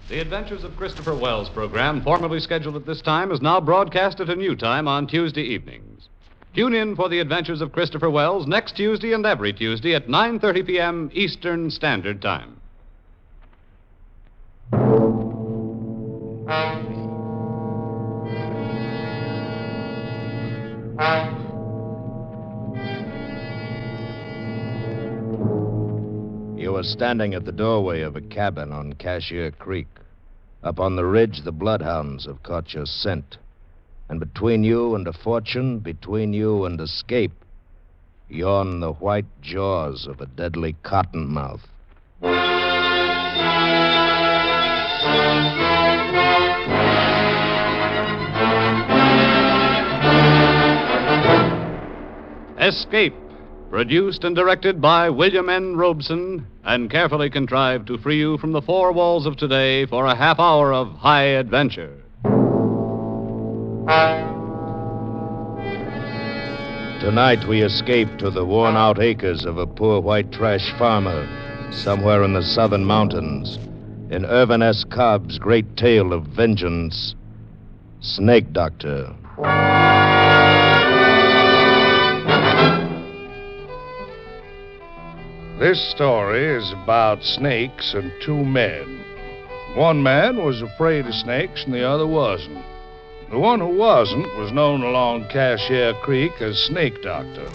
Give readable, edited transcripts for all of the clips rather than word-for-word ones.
The Adventures of Christopher Wells program, formerly scheduled at this time, is now broadcast at a new time on Tuesday evenings. Tune in for The Adventures of Christopher Wells next Tuesday and every Tuesday at 9:30 p.m. Eastern Standard Time. You were standing at the doorway of a cabin on Cashier Creek. Up on the ridge, the bloodhounds have caught your scent. And between you and a fortune, between you and escape, yawn the white jaws of a deadly cottonmouth. Escape, produced and directed by William N. Robeson, and carefully contrived to free you from the four walls of today for a half hour of high adventure. Tonight we escape to the worn-out acres of a poor white trash farmer somewhere in the southern mountains. In Irvin S. Cobb's great tale of vengeance, Snake Doctor. This story is about snakes and two men. One man was afraid of snakes and the other wasn't. The one who wasn't was known along Cashier Creek as Snake Doctor.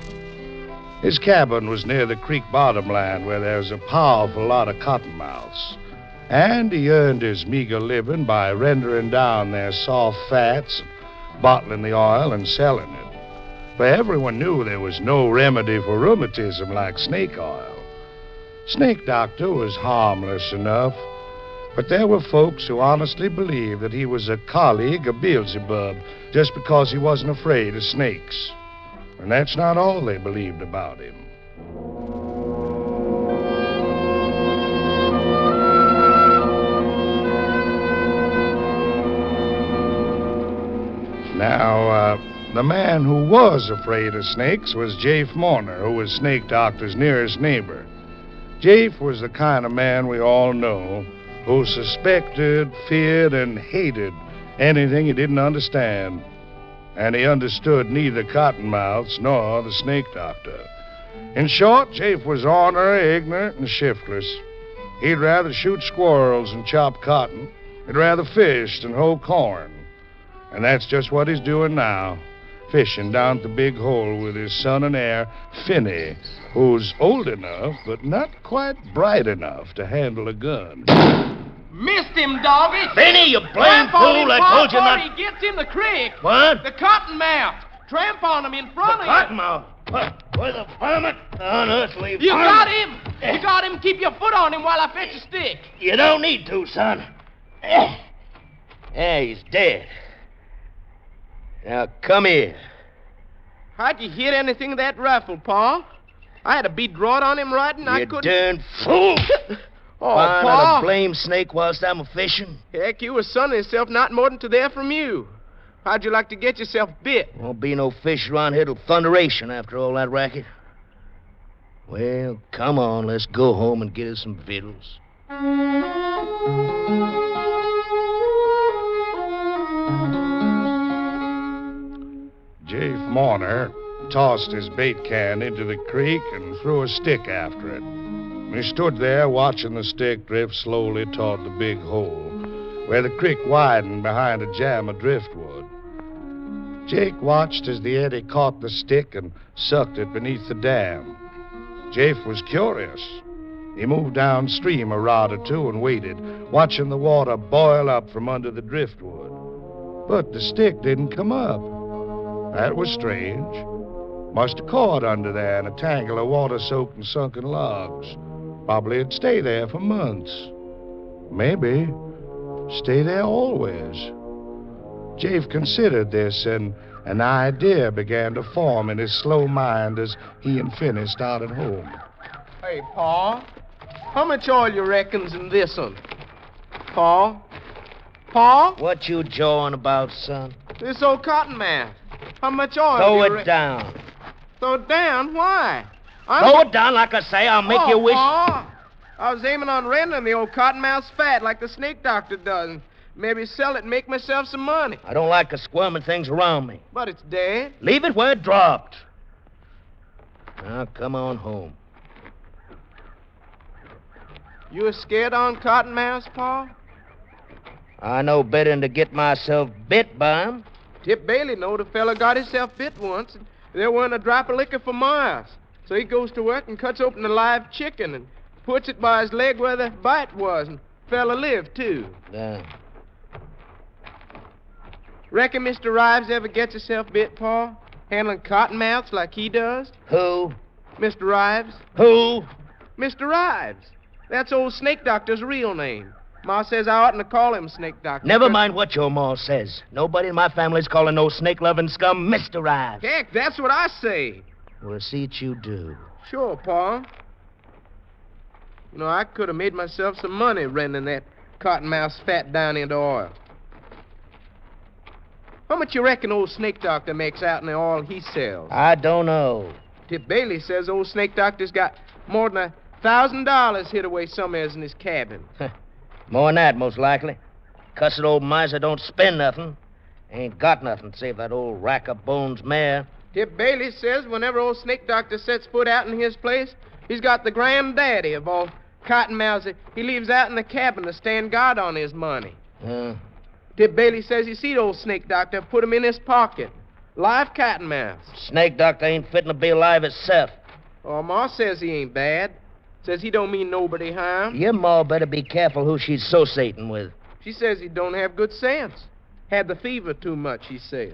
His cabin was near the creek bottom land where there's a powerful lot of cottonmouths. And he earned his meager living by rendering down their soft fats, bottling the oil, and selling it. For everyone knew there was no remedy for rheumatism like snake oil. Snake Doctor was harmless enough, but there were folks who honestly believed that he was a colleague of Beelzebub just because he wasn't afraid of snakes. And that's not all they believed about him. Now, the man who was afraid of snakes was Jafe Mourner, who was Snake Doctor's nearest neighbor. Jafe was the kind of man we all know who suspected, feared, and hated anything he didn't understand. And he understood neither Cottonmouths nor the Snake Doctor. In short, Jafe was ornery, ignorant, and shiftless. He'd rather shoot squirrels and chop cotton. He'd rather fish than hoe corn. And that's just what he's doing now, fishing down at the Big Hole with his son and heir, Finney, who's old enough but not quite bright enough to handle a gun. Missed him, doggy. Finney, you blame fool! I told you not. He gets in the creek. What? The cottonmouth. Tramp on him in front of you. Cottonmouth? Where the varmint on earth leave? You got him. You got him. Keep your foot on him while I fetch a stick. You don't need to, son. Yeah, he's dead. Now, come here. How'd you hit anything of that rifle, Pa? I had a bead drawed on him right and I couldn't... You darn fool! Oh, Find Pa. out a blame snake whilst I'm a-fishing? Heck, you was sunning yourself not more than to there from you. How'd you like to get yourself bit? Won't be no fish around here till thunderation after all that racket. Well, come on, let's go home and get us some victuals. Jafe Mourner tossed his bait can into the creek and threw a stick after it. He stood there watching the stick drift slowly toward the Big Hole, where the creek widened behind a jam of driftwood. Jake watched as the eddy caught the stick and sucked it beneath the dam. Jafe was curious. He moved downstream a rod or two and waited, watching the water boil up from under the driftwood. But the stick didn't come up. That was strange. Must have caught under there in a tangle of water-soaked and sunken logs. Probably it'd stay there for months. Maybe stay there always. Jafe considered this, and an idea began to form in his slow mind as he and Finney started home. Hey, Pa, how much oil you reckons in this one? Pa? Pa? What you jawing about, son? This old cottonmouth. How much oil Throw it down. Throw it down? Why? Throw it down, like I say. I'll make you wish. Pa, I was aiming on rendering the old cottonmouth's fat like the snake doctor does. And maybe sell it and make myself some money. I don't like the squirming things around me. But it's dead. Leave it where it dropped. Now, come on home. You was scared on cottonmouths, Pa? I know better than to get myself bit by 'em. Tip Bailey knowed a fella got himself bit once, and there wasn't a drop of liquor for miles. So he goes to work and cuts open a live chicken and puts it by his leg where the bite was, and fella lived, too. Yeah. Reckon Mr. Rives ever gets himself bit, Pa? Handling cottonmouths like he does? Who? Mr. Rives. Who? Mr. Rives. That's old Snake Doctor's real name. Ma says I oughtn't to call him Snake Doctor. Never mind what your ma says. Nobody in my family's calling no snake-loving scum Mr. Rives. Heck, that's what I say. We'll see what you do. Sure, Pa. You know, I could have made myself some money rending that cottonmouth's fat down into oil. How much you reckon old Snake Doctor makes out in the oil he sells? I don't know. Tip Bailey says old Snake Doctor's got more than $1,000 hid away somewheres in his cabin. More than that, most likely. Cussed old miser don't spend nothing. Ain't got nothing save that old rack-of-bones mare. Tip Bailey says whenever old Snake Doctor sets foot out in his place, he's got the granddaddy of all cottonmouths that he leaves out in the cabin to stand guard on his money. Tip Bailey says he seen old Snake Doctor put him in his pocket. Live cottonmouths. Snake Doctor ain't fitting to be alive itself. Oh, Ma says he ain't bad. Says he don't mean nobody harm. Your ma better be careful who she's associating with. She says he don't have good sense. Had the fever too much, she says.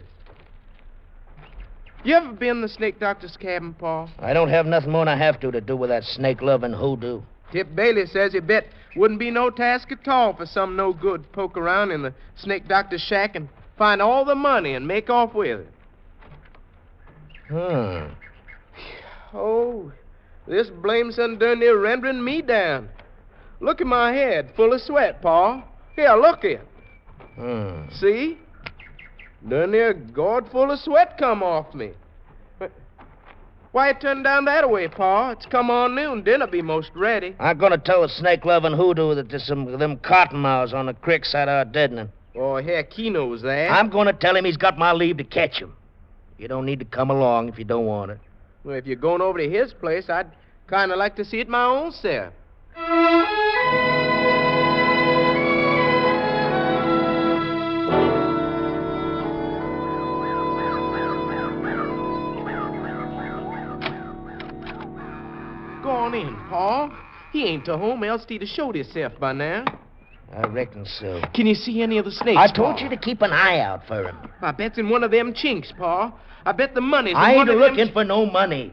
You ever been in the Snake Doctor's cabin, Pa? I don't have nothing more than I have to do with that snake-loving hoodoo. Tip Bailey says he bet wouldn't be no task at all for some no-good to poke around in the Snake Doctor's shack and find all the money and make off with it. Oh, this blame son done near rendering me down. Look at my head, full of sweat, Pa. Here, look it. See? Done near gourd full of sweat come off me. Why you turn down that way, Pa? It's come on noon. Dinner be most ready. I'm gonna tell the snake-loving hoodoo that there's some of them cottonmouths on the creek side of our deadening. Oh, heck, he knows that. I'm gonna tell him he's got my leave to catch him. You don't need to come along if you don't want it. Well, if you're going over to his place, I'd kind of like to see it my own self. Go on in, Pa. He ain't to home, else he'd have showed himself by now. I reckon so. Can you see any of the snakes, I told Pa? you to keep an eye out for him. I bet's in one of them chinks, Pa. I bet the money's in I ain't one of them... looking for no money.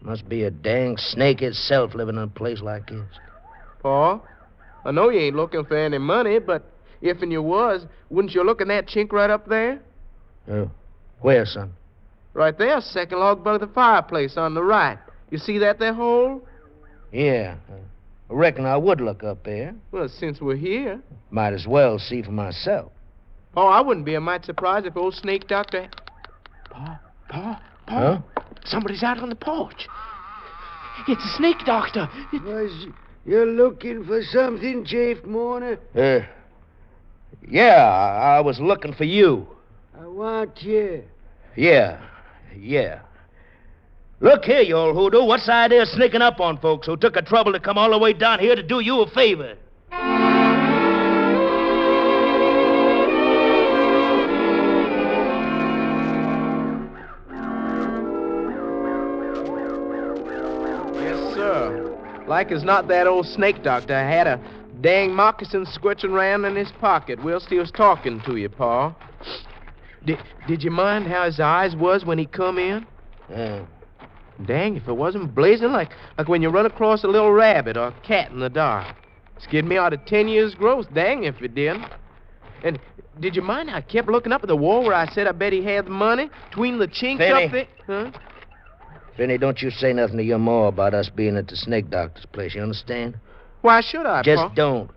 Must be a dang snake itself living in a place like this. Pa, I know you ain't looking for any money, but if and you was, wouldn't you look in that chink right up there? Where, son? Right there, second log by the fireplace on the right. You see that there hole? Yeah. I reckon I would look up there. Well, since we're here. Might as well see for myself. Oh, I wouldn't be a mite surprised if old Snake Doctor... Pa. Huh? Somebody's out on the porch. It's a Snake Doctor. Was you looking for something, Chafe Mourner? Yeah, I was looking for you. I want you. Yeah. Look here, you old hoodoo. What's the idea of sneaking up on folks who took the trouble to come all the way down here to do you a favor? Yes, sir. Like as not, that old Snake Doctor had a dang moccasin squitching around in his pocket whilst he was talking to you, Pa. Did you mind how his eyes was when he come in? Yeah. Dang, if it wasn't blazing like when you run across a little rabbit or a cat in the dark. Scared me out of 10 years' growth, dang if it didn't. And did you mind how I kept looking up at the wall where I said I bet he had the money? Between the chinks Benny. up there? Huh? Benny, don't you say nothing to your ma about us being at the Snake Doctor's place, you understand? Why should I, Just Pa? don't.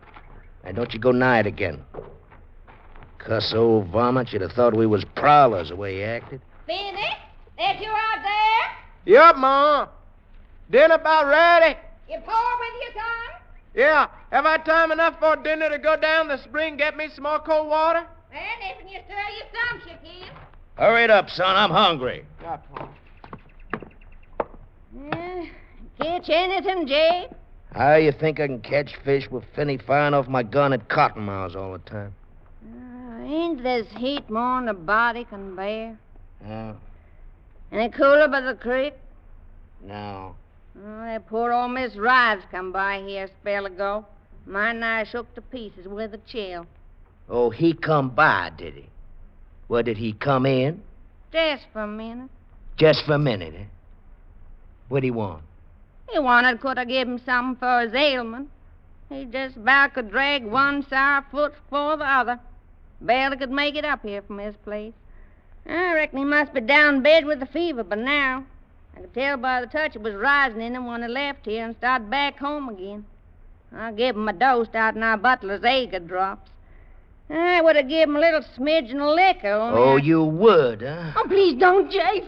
And don't you go nigh it again. Cuss old varmint, you'd have thought we was prowlers the way he acted. Benny, that you out there? Yup, Ma. Dinner about ready. You pour with your time? Yeah. Have I time enough for dinner to go down the spring get me some more cold water? And if you stir your some, Shaquille. Hurry it up, son. I'm hungry. Got one. Catch anything, Jay? How you think I can catch fish with Finney firing off my gun at cottonmouths all the time? Ain't this heat more'n the body can bear? Yeah. Any cooler by the creek? No. Oh, that poor old Miss Rives come by here a spell ago. My nigh shook to pieces with a chill. Oh, he come by, did he? Well, did he come in? Just for a minute. Just for a minute, eh? What'd he want? He wanted could I give him something for his ailment. He just about could drag one sour foot for the other. Barely could make it up here from his place. I reckon he must be down in bed with the fever by now. I could tell by the touch it was rising in him when he left here and started back home again. I gave him a dose out in our butler's Aga drops. I would have given him a little smidgen of liquor. Oh, you would, huh? Oh, please don't, Jake.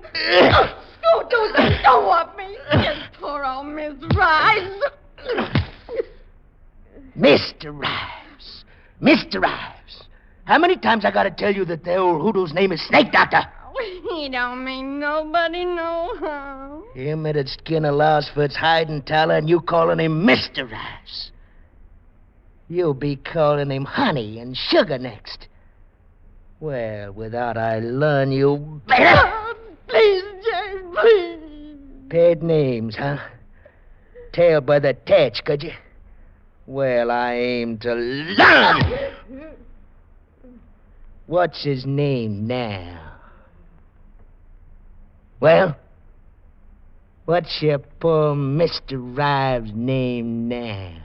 Don't want me. Just poor old Miss Rives. Mr. Rives. Mr. Rives. How many times I gotta tell you that the old hoodoo's name is Snake Doctor? He don't mean nobody no harm. Him that skin allows for its hide and tallow, and you calling him Mr. Rives. You'll be calling him Honey and Sugar next. Well, without I learn you better. Please, Jay, please. Paid names, huh? Tell by the tatch, could you? Well, I aim to learn. What's his name now? Well, what's your poor Mr. Rives' name now?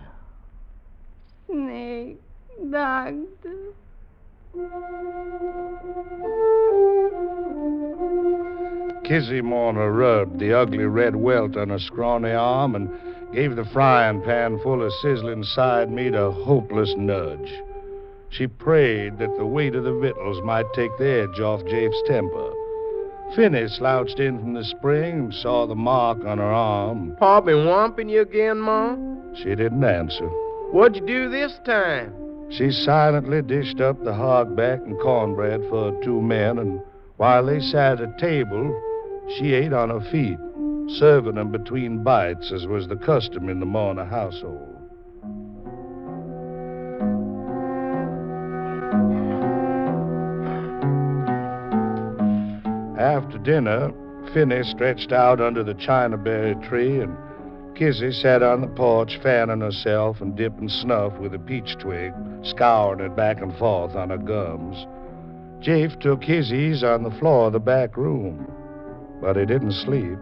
Snake Doctor. Kizzy Mourner rubbed the ugly red welt on her scrawny arm and gave the frying pan full of sizzling side meat a hopeless nudge. She prayed that the weight of the victuals might take the edge off Jafe's temper. Finney slouched in from the spring and saw the mark on her arm. Pa been whomping you again, Ma? She didn't answer. What'd you do this time? She silently dished up the hogback and cornbread for 2 men, and while they sat at table, she ate on her feet, serving them between bites, as was the custom in the Mourner household. After dinner, Finney stretched out under the chinaberry tree, and Kizzy sat on the porch fanning herself and dipping snuff with a peach twig, scouring it back and forth on her gums. Jafe took his ease on the floor of the back room, but he didn't sleep.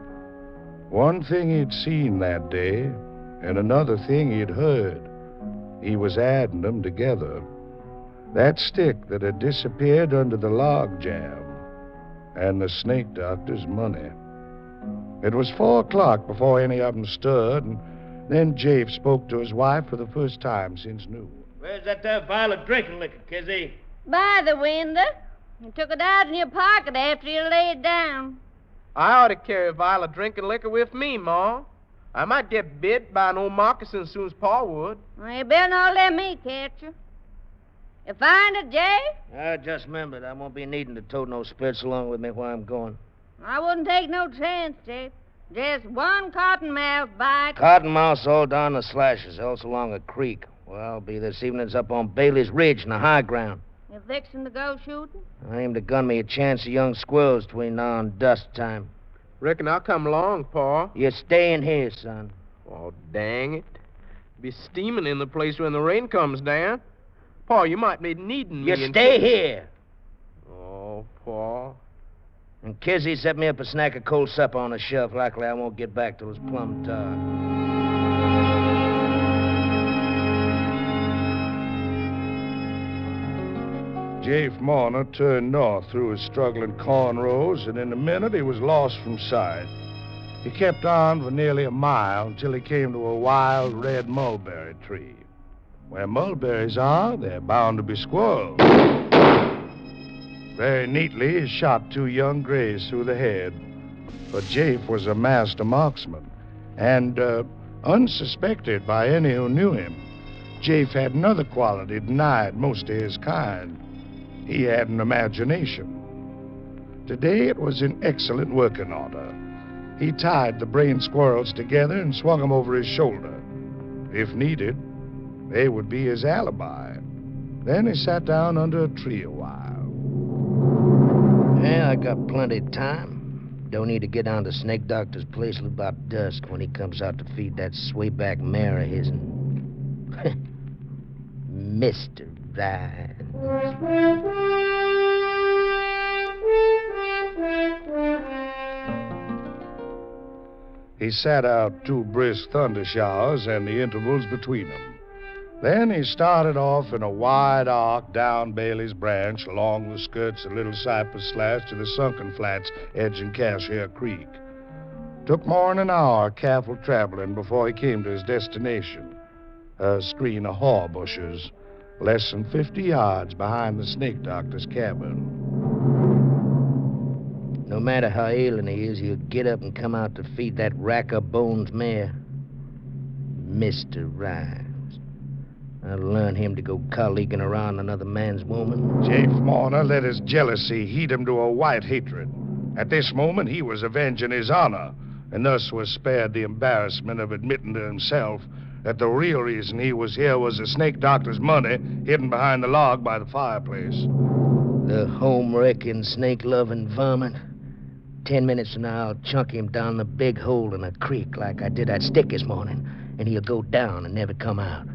One thing he'd seen that day, and another thing he'd heard. He was adding them together. That stick that had disappeared under the log jam, and the snake doctor's money. It was 4 o'clock before any of them stirred, and then Jafe spoke to his wife for the first time since noon. Where's that there vial of drinking liquor, Kizzy? By the window. You took it out in your pocket after you laid down. I ought to carry a vial of drinking liquor with me, Ma. I might get bit by an old moccasin as soon as Pa would. Well, you better not let me catch you. You find it, Jay? I just remembered I won't be needing to tote no spirits along with me while I'm going. I wouldn't take no chance, Jay. Just one cottonmouth bite. Cottonmouths all down the slashes, else along a creek. Well, I'll be this evening's up on Bailey's Ridge in the high ground. You fixing to go shooting? I aim to gun me a chance of young squirrels between now and dusk time. Reckon I'll come along, Pa. You're staying here, son. Oh, dang it. Be steaming in the place when the rain comes down. Pa, you might be needing me. You stay here. Oh, Pa. And Kizzy set me up a snack of cold supper on the shelf. Likely I won't get back till it's plumb dark. Jafe Mourner turned north through his struggling cornrows, and in a minute he was lost from sight. He kept on for nearly a mile until he came to a wild red mulberry tree. Where mulberries are, they're bound to be squirrels. Very neatly, he shot 2 young grays through the head. For Jafe was a master marksman. And, unsuspected by any who knew him, Jafe had another quality denied most of his kind. He had an imagination. Today it was in excellent working order. He tied the brain squirrels together and swung them over his shoulder. If needed, they would be his alibi. Then he sat down under a tree a while. Yeah, I got plenty of time. Don't need to get down to Snake Doctor's place till about dusk when he comes out to feed that swayback mare of his. Mr. Ryan. He sat out 2 brisk thunder showers and the intervals between them. Then he started off in a wide arc down Bailey's Branch along the skirts of Little Cypress Slash to the sunken flats edging Cashier Creek. Took more than an hour careful traveling before he came to his destination, a screen of haw bushes, less than 50 yards behind the Snake Doctor's cabin. No matter how ailing he is, he'll get up and come out to feed that rack-of-bones mare. Mr. Ryan. I'll learn him to go colleaguing around another man's woman. Jafe Warner let his jealousy heat him to a white hatred. At this moment, he was avenging his honor, and thus was spared the embarrassment of admitting to himself that the real reason he was here was the Snake Doctor's money hidden behind the log by the fireplace. The home-wrecking, snake-loving varmint. 10 minutes from now, I'll chunk him down the big hole in a creek like I did that stick this morning, and he'll go down and never come out.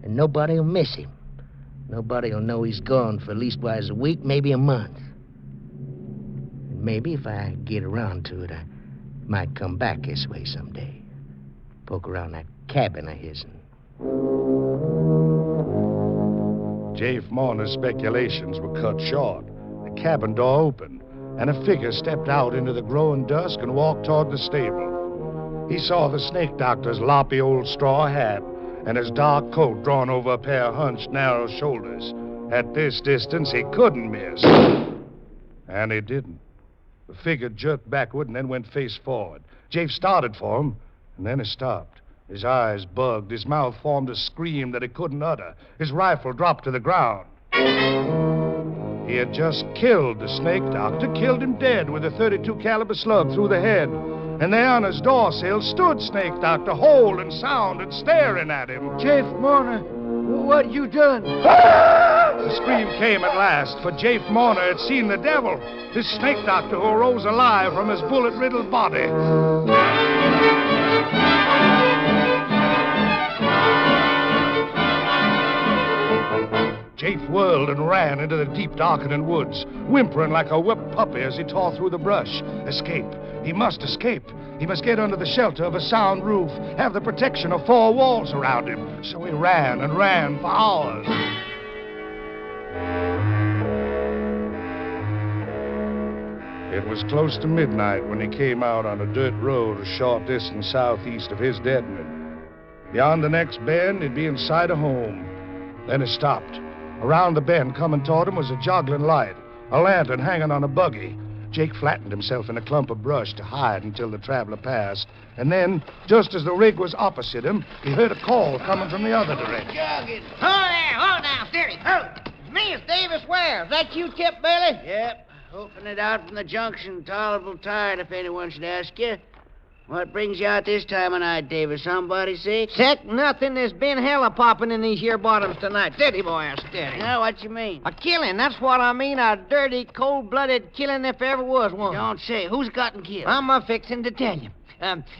And nobody'll miss him. Nobody'll know he's gone for leastwise a week, maybe a month. And maybe if I get around to it, I might come back this way someday. Poke around that cabin of his'n. Jafe Warner's speculations were cut short. The cabin door opened, and a figure stepped out into the growing dusk and walked toward the stable. He saw the Snake Doctor's loppy old straw hat and his dark coat drawn over a pair of hunched, narrow shoulders. At this distance, he couldn't miss. And he didn't. The figure jerked backward and then went face forward. Jafe started for him, and then he stopped. His eyes bugged. His mouth formed a scream that he couldn't utter. His rifle dropped to the ground. He had just killed the Snake Doctor, killed him dead with a .32 caliber slug through the head. And there on his doorsill stood Snake Doctor, whole and sound and staring at him. Jafe Warner, what you done? The scream came at last, for Jafe Warner had seen the devil, this Snake Doctor who arose alive from his bullet-riddled body. Jafe whirled and ran into the deep, darkening woods, whimpering like a whipped puppy as he tore through the brush. Escape. He must escape. He must get under the shelter of a sound roof, have the protection of 4 walls around him. So he ran and ran for hours. It was close to midnight when he came out on a dirt road a short distance southeast of his deadening. Beyond the next bend, he'd be in sight of home. Then he stopped. Around the bend, coming toward him, was a joggling light, a lantern hanging on a buggy. Jake flattened himself in a clump of brush to hide until the traveler passed. And then, just as the rig was opposite him, he heard a call coming from the other direction. Hold there, hold down, steady. Hold. It's me, it's Davis Ware. Is that you, Tip Bailey? Yep. Hoping it out from the junction. Tolerable tired, if anyone should ask you. What brings you out this time of night, Davis? Somebody sick? Sick? Nothing. There's been hella popping in these here bottoms tonight. Steady, boy, steady. Now, what you mean? A killing, that's what I mean. A dirty, cold-blooded killing if there ever was one. Don't say. Who's gotten killed? I'm a-fixing to tell you.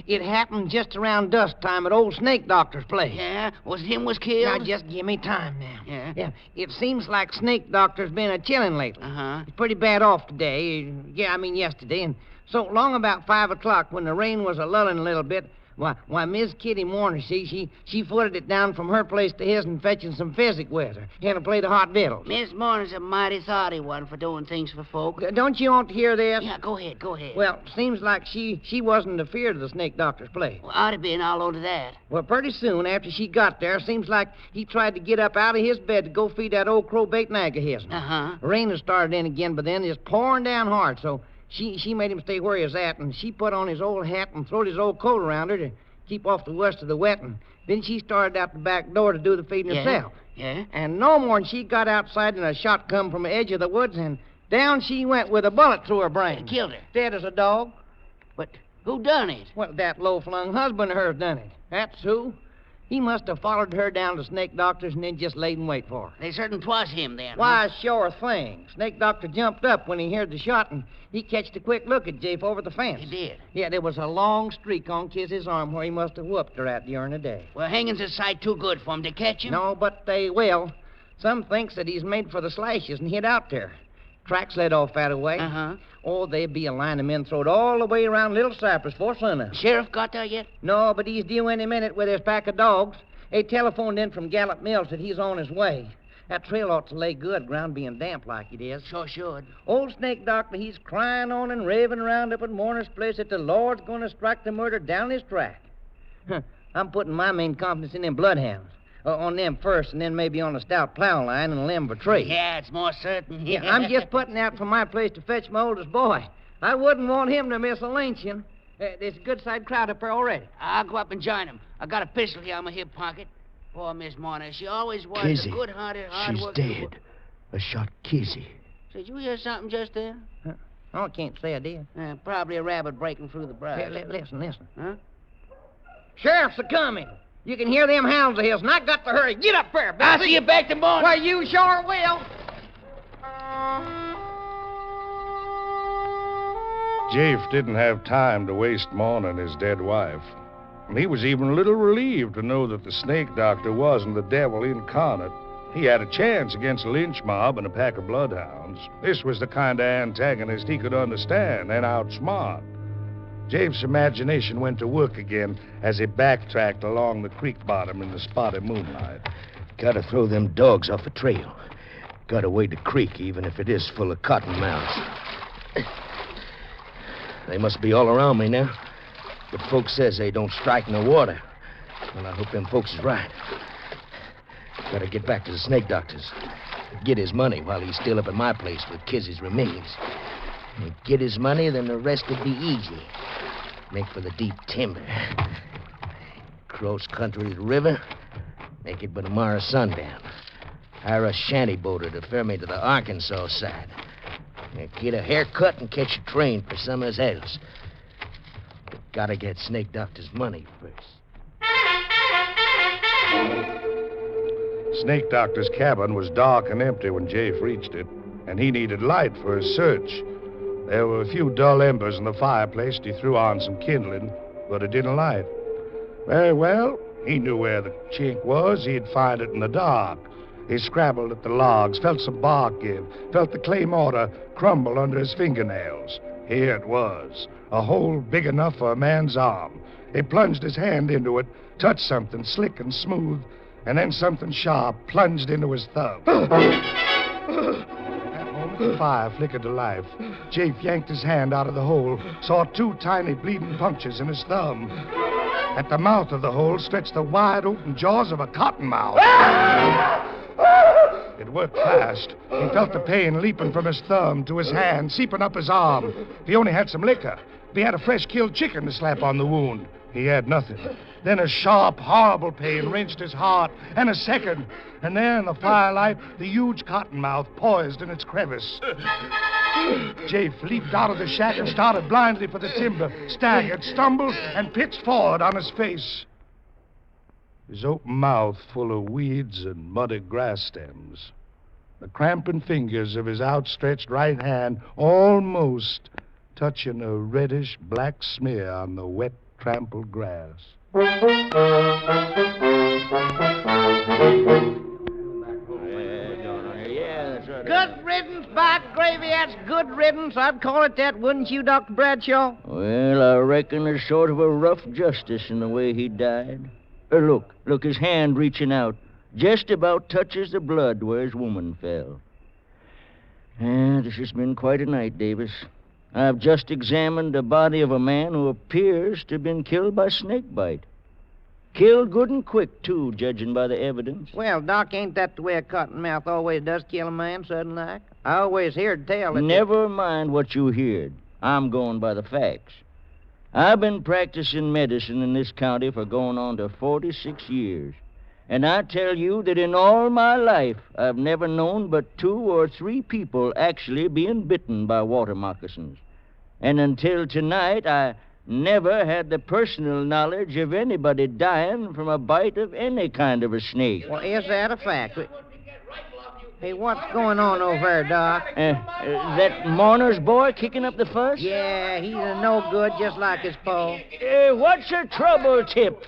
It happened just around dusk time at old Snake Doctor's place. Yeah? Was him was killed? Now, just give me time now. Yeah? It seems like Snake Doctor's been a-chilling lately. Uh-huh. He's pretty bad off today. Yesterday. And so long about 5 o'clock, when the rain was a-lulling a little bit, why, Miss Kitty Warner, she footed it down from her place to his and fetching some physic with her. Had to play the hot vittles. Miss Warner's a mighty thoughty one for doing things for folk. Don't you want to hear this? Yeah, go ahead. Well, seems like she wasn't afeard of the Snake Doctor's place. Well, I'd have been all over that. Well, pretty soon after she got there, seems like he tried to get up out of his bed to go feed that old crowbait nag of his. Uh-huh. The rain had started in again, but then it's pouring down hard, so she made him stay where he was at, and she put on his old hat and throwed his old coat around her to keep off the worst of the wet, and then she started out the back door to do the feeding herself. Yeah? And no more'n she got outside and a shot come from the edge of the woods, and down she went with a bullet through her brain. Killed her. Dead as a dog. But who done it? Well, that low-flung husband of hers done it. That's who. He must have followed her down to Snake Doctor's and then just laid in wait for her. They certain 'twas him then. Why, sure thing. Snake Doctor jumped up when he heard the shot, and he catched a quick look at Jafe over the fence. He did. Yeah, there was a long streak on Kizzy's arm where he must have whooped her at during the day. Well, hanging's a sight too good for him to catch him. No, but they will. Some thinks that he's made for the slashes and hid out there. Tracks led off that way. Uh-huh. Oh, they'd be a line of men throwed all the way around Little Cypress before sunup. Sheriff got there yet? No, but he's due any minute with his pack of dogs. They telephoned in from Gallup Mills that he's on his way. That trail ought to lay good, ground being damp like it is. Sure should. Old Snake Doctor, he's crying on and raving around up at Warner's place that the Lord's going to strike the murder down his track. I'm putting my main confidence in them bloodhounds. On them first, and then maybe on a stout plow line and a limb of a tree. Yeah, it's more certain. Yeah, I'm just putting out from my place to fetch my oldest boy. I wouldn't want him to miss a lynching. There's a good side crowd up there already. I'll go up and join him. I got a pistol here on my hip pocket. Poor Miss Marner, she always was Kizzy. a good-hearted, She's hard-working... dead. I shot Kizzy. Did you hear something just there? Oh, I can't say I did. Probably a rabbit breaking through the brush. Here, listen. Huh? Sheriff's a-coming. You can hear them hounds of his, and I got to hurry. Get up there, Bessie. I'll see you back tomorrow. Well, you sure will. Jafe didn't have time to waste mourning his dead wife. And he was even a little relieved to know that the Snake Doctor wasn't the devil incarnate. He had a chance against a lynch mob and a pack of bloodhounds. This was the kind of antagonist he could understand and outsmart. Jafe's imagination went to work again as he backtracked along the creek bottom in the spotty moonlight. Gotta throw them dogs off the trail. Gotta wade the creek, even if it is full of cottonmouths. They must be all around me now. But folks says they don't strike no water. Well, I hope them folks is right. Gotta get back to the Snake Doctor's. Get his money while he's still up at my place with Kizzy's remains. And get his money, then the rest would be easy. Make for the deep timber. Cross country to the river. Make it by tomorrow sundown. Hire a shanty boater to ferry me to the Arkansas side. And get a haircut and catch a train for somewhere else. But gotta get Snake Doctor's money first. Snake Doctor's cabin was dark and empty when Jafe reached it, and he needed light for his search. There were a few dull embers in the fireplace, and he threw on some kindling, but it didn't light. Very well, he knew where the chink was. He'd find it in the dark. He scrabbled at the logs, felt some bark give, felt the clay mortar crumble under his fingernails. Here it was, a hole big enough for a man's arm. He plunged his hand into it, touched something slick and smooth, and then something sharp plunged into his thumb. The fire flickered to life. Jafe yanked his hand out of the hole, saw two tiny bleeding punctures in his thumb. At the mouth of the hole stretched the wide-open jaws of a cottonmouth. It worked fast. He felt the pain leaping from his thumb to his hand, seeping up his arm. If he only had some liquor. If he had a fresh-killed chicken to slap on the wound. He had nothing. Then a sharp, horrible pain wrenched his heart, and a second. And there in the firelight, the huge cottonmouth poised in its crevice. Jafe leaped out of the shack and started blindly for the timber, staggered, stumbled, and pitched forward on his face. His open mouth full of weeds and muddy grass stems. The cramping fingers of his outstretched right hand almost touching a reddish-black smear on the wet, trampled grass. Good riddance, by gravy, that's good riddance. I'd call it that, wouldn't you, Dr. Bradshaw? Well, I reckon there's sort of a rough justice in the way he died. Look, his hand reaching out. Just about touches the blood where his woman fell. This has been quite a night, Davis. I've just examined the body of a man who appears to have been killed by snakebite. Killed good and quick, too, judging by the evidence. Well, Doc, ain't that the way a cottonmouth always does kill a man sudden like? I always heard tell that... Never mind what you heard. I'm going by the facts. I've been practicing medicine in this county for going on to 46 years. And I tell you that in all my life, I've never known but 2 or 3 people actually being bitten by water moccasins. And until tonight, I never had the personal knowledge of anybody dying from a bite of any kind of a snake. Well, is that a fact? Hey, what's going on over there, Doc? That Mourner's boy kicking up the fuss? Yeah, he's a no good, just like his pa. What's your trouble, Tip?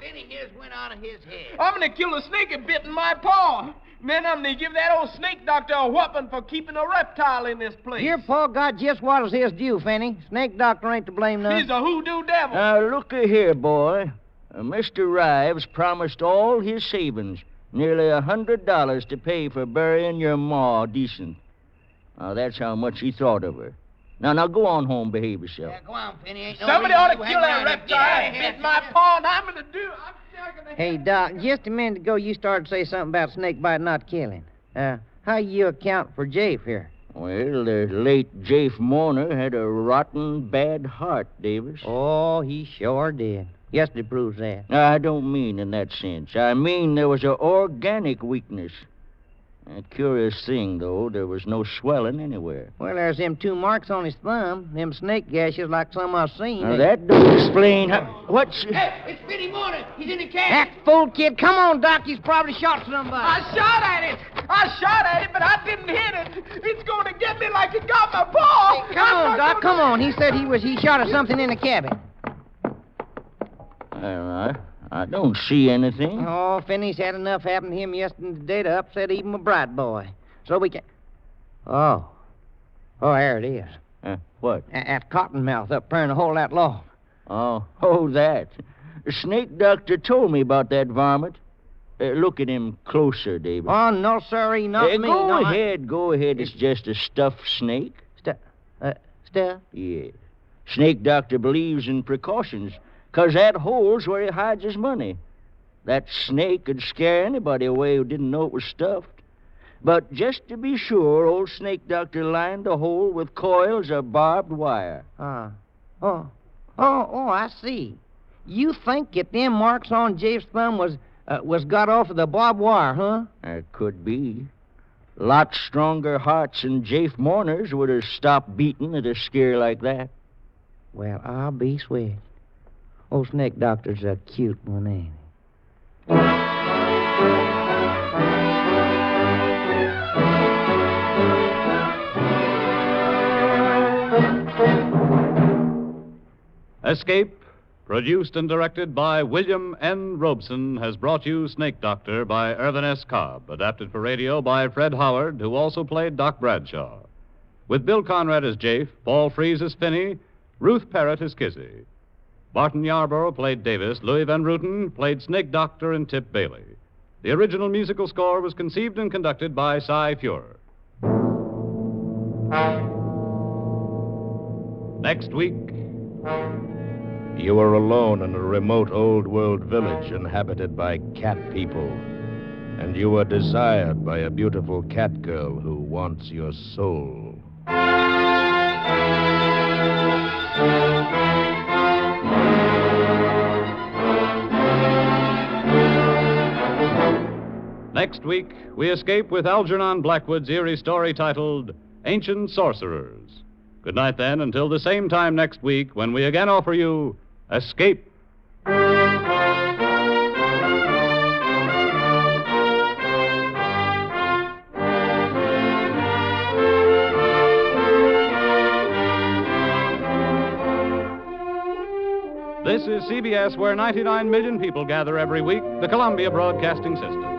I'm gonna kill a snake that bitten my paw. Then I'm gonna give that old snake doctor a whooping for keeping a reptile in this place. Your pa got just what is his due, Finney. Snake doctor ain't to blame none. He's a hoodoo devil. Now, look-a-here, boy. Mr. Rives promised all his savings, nearly $100 to pay for burying your ma decent. Now, that's how much he thought of her. Now, go on home, behave yourself. Yeah, go on, Finney. Ain't no Somebody reason ought to you kill hang that around reptile and that bit my paw, and I'm gonna do it. Hey, Doc, just a minute ago you started to say something about snake bite not killing. How you account for Jafe here? Well, the late Jafe Mourner had a rotten bad heart, Davis. Oh, he sure did. Yesterday proves that. I don't mean in that sense. I mean there was an organic weakness. A curious thing, though, there was no swelling anywhere. Well, there's them 2 marks on his thumb, them snake gashes like some I've seen. Now, that don't explain how... What's... Hey, it's Finney Mourner. He's in the cabin. That fool kid, come on, Doc. He's probably shot somebody. I shot at it, but I didn't hit it. It's going to get me like it got my paw. Hey, come on, Doc, come on. He said he shot at something in the cabin. I don't see anything. Oh, Finney's had enough happen to him yesterday to upset even a bright boy. So we can... Oh, there it is. What? That cottonmouth up there in the hole of that log. Oh, that. The snake doctor told me about that varmint. Look at him closer, David. Oh, no, sirree, not me. Go ahead. It's just a stuffed snake. Stuff? Yeah. Snake doctor believes in precautions, 'cause that hole's where he hides his money. That snake could scare anybody away who didn't know it was stuffed. But just to be sure, old snake doctor lined the hole with coils of barbed wire. Oh, I see. You think that them marks on Jafe's thumb was got off of the barbed wire, huh? It could be. Lots stronger hearts than Jafe Mourner's would have stopped beating at a scare like that. Well, I'll be switched. Old snake doctor's a cute one, ain't he? Escape, produced and directed by William N. Robeson, has brought you Snake Doctor by Irvin S. Cobb, adapted for radio by Fred Howard, who also played Doc Bradshaw. With Bill Conrad as Jafe, Paul Frees as Finney, Ruth Parrott as Kizzy. Barton Yarborough played Davis, Louis Van Ruten played Snake Doctor and Tip Bailey. The original musical score was conceived and conducted by Cy Fuhrer. Next week... You are alone in a remote old world village inhabited by cat people, and you are desired by a beautiful cat girl who wants your soul. Next week, we escape with Algernon Blackwood's eerie story titled Ancient Sorcerers. Good night, then, until the same time next week when we again offer you Escape. This is CBS, where 99 million people gather every week, the Columbia Broadcasting System.